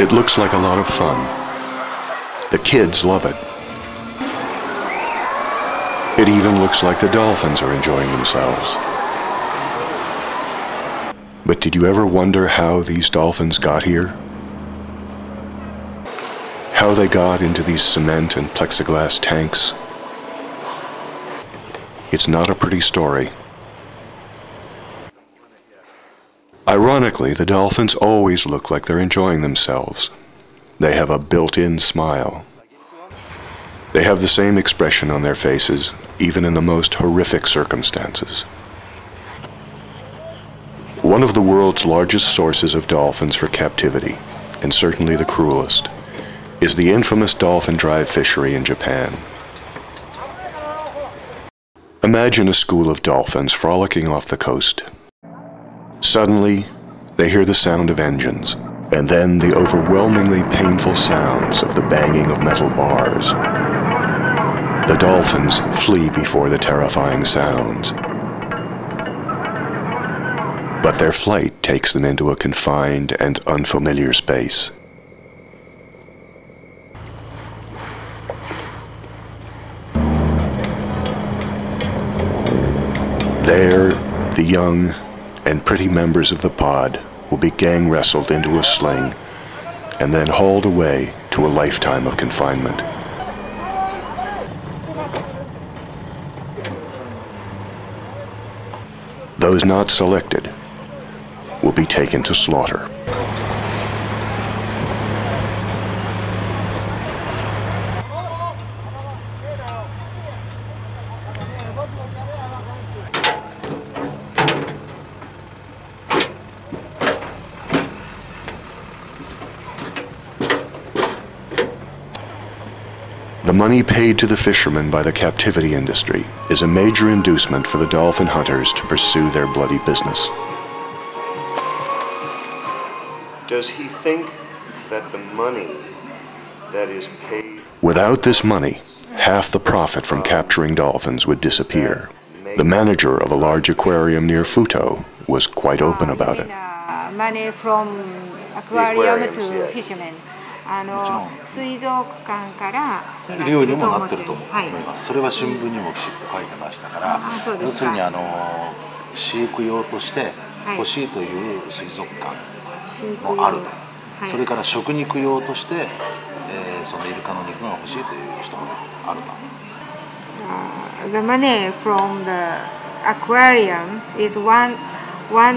It looks like a lot of fun. The kids love it. It even looks like the dolphins are enjoying themselves. But did you ever wonder how these dolphins got here? How they got into these cement and plexiglass tanks? It's not a pretty story. Ironically, the dolphins always look like they're enjoying themselves. They have a built-in smile. They have the same expression on their faces, even in the most horrific circumstances. One of the world's largest sources of dolphins for captivity, and certainly the cruelest, is the infamous dolphin drive fishery in Japan. Imagine a school of dolphins frolicking off the coast. Suddenly, they hear the sound of engines, and then the overwhelmingly painful sounds of the banging of metal bars. The dolphins flee before the terrifying sounds. But their flight takes them into a confined and unfamiliar space. There, the young and pretty members of the pod will be gang wrestled into a sling and then hauled away to a lifetime of confinement. Those not selected will be taken to slaughter. The money paid to the fishermen by the captivity industry is a major inducement for the dolphin hunters to pursue their bloody business. Does he think that the money that is paid... Without this money, half the profit from capturing dolphins would disappear. The manager of a large aquarium near Futo was quite open about it. Money from aquarium to fishermen. 水族館から料にもなってると思います。それは新聞にもきちっと書いてましたから、要するに飼育用として欲しいという水族館もあると。それから食肉用としてそのイルカの肉が欲しいという人もあると。The money from the aquarium is one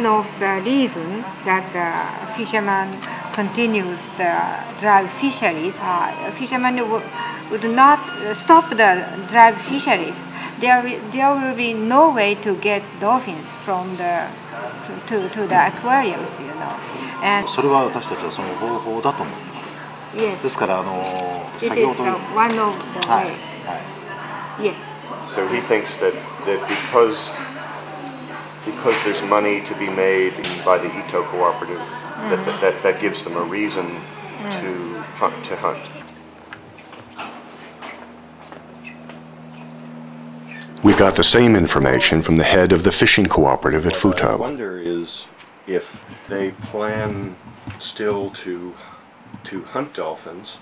of the reasons that the fishermen continues the drive fisheries. Fishermen would not stop the drive fisheries. There will be no way to get dolphins from to the aquariums, you know. And それは私たちはその方法だと思ってます。Yes. ですから先ほど one of the way. Yes. So he thinks that because there's money to be made by the Ito cooperative, that gives them a reason to hunt. We got the same information from the head of the fishing cooperative at Futo. What I wonder is if they plan still to hunt dolphins.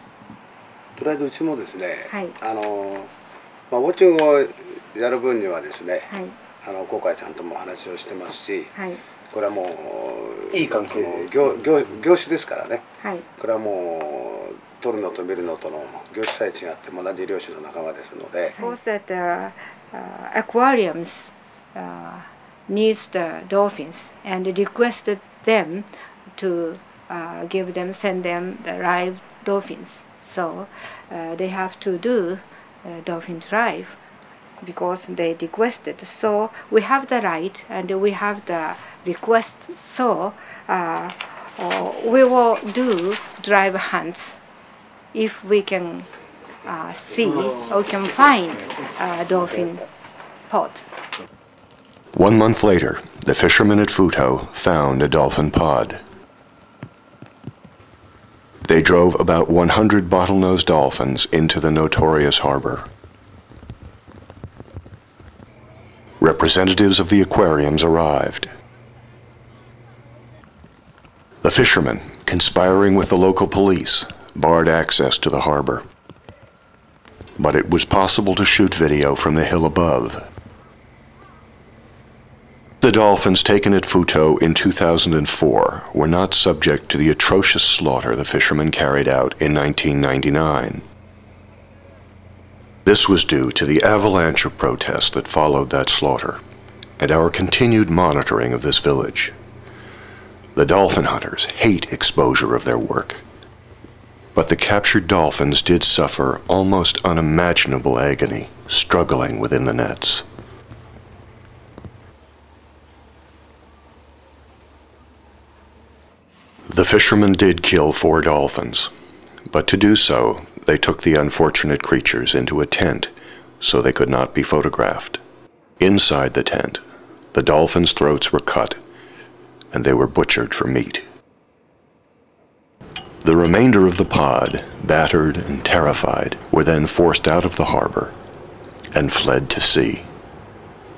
とりあえずうちもですね、ウォッチングをやる分にはですね、今回ちゃんともお話をしてますし、これはもういい関係業種ですからね、これはもう取るのと見るのとの業種さえ違っても同じ漁師の仲間ですので。Of course that aquariums needs the dolphins and requested them to send them the live dolphins. So they have to do dolphin drive because they requested. So we have the right and we have the request. So we will do drive hunts if we can see or can find a dolphin pod. 1 month later, the fishermen at Futo found a dolphin pod. They drove about 100 bottlenose dolphins into the notorious harbor. Representatives of the aquariums arrived. The fishermen, conspiring with the local police, barred access to the harbor. But it was possible to shoot video from the hill above. The dolphins taken at Futo in 2004 were not subject to the atrocious slaughter the fishermen carried out in 1999. This was due to the avalanche of protests that followed that slaughter, and our continued monitoring of this village. The dolphin hunters hate exposure of their work, but the captured dolphins did suffer almost unimaginable agony, struggling within the nets. The fishermen did kill 4 dolphins, but to do so, they took the unfortunate creatures into a tent so they could not be photographed. Inside the tent, the dolphins' throats were cut and they were butchered for meat. The remainder of the pod, battered and terrified, were then forced out of the harbor and fled to sea.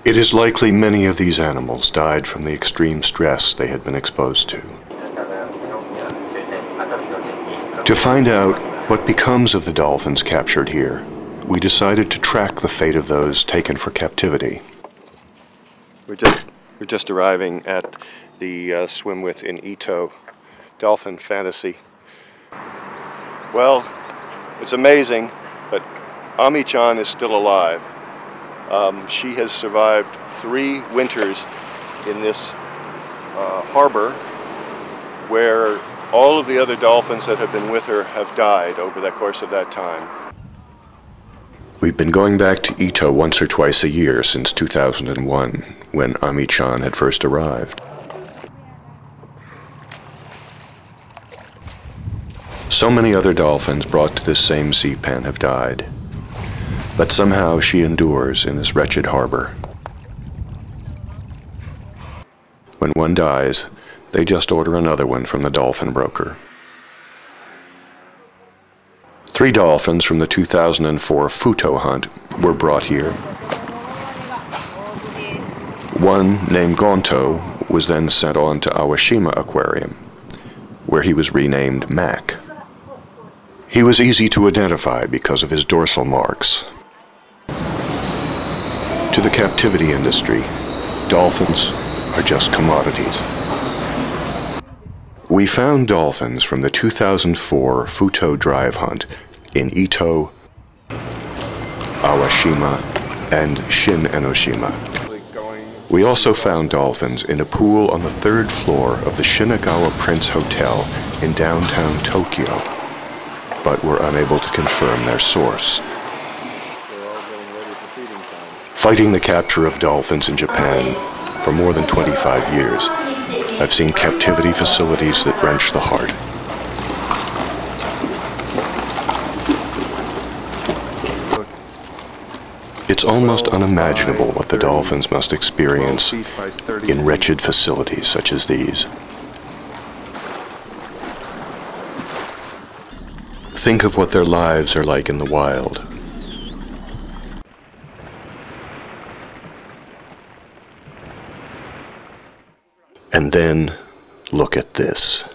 It is likely many of these animals died from the extreme stress they had been exposed to. To find out what becomes of the dolphins captured here, we decided to track the fate of those taken for captivity. We're just arriving at the swim with in Ito Dolphin Fantasy. Well, it's amazing, but Ami-chan is still alive. She has survived 3 winters in this harbor where all of the other dolphins that have been with her have died over the course of that time. We've been going back to Ito once or twice a year since 2001, when Ami-chan had first arrived. So many other dolphins brought to this same sea pen have died, but somehow she endures in this wretched harbor. When one dies, they just order another one from the dolphin broker. 3 dolphins from the 2004 Futo hunt were brought here. One, named Gonto, was then sent on to Awashima Aquarium, where he was renamed Mac. He was easy to identify because of his dorsal marks. To the captivity industry, dolphins are just commodities. We found dolphins from the 2004 Futo drive hunt in Ito, Awashima, and Shin Enoshima. We also found dolphins in a pool on the 3rd floor of the Shinagawa Prince Hotel in downtown Tokyo, but were unable to confirm their source. Fighting the capture of dolphins in Japan for more than 25 years, I've seen captivity facilities that wrench the heart. It's almost unimaginable what the dolphins must experience in wretched facilities such as these. Think of what their lives are like in the wild. And then, look at this.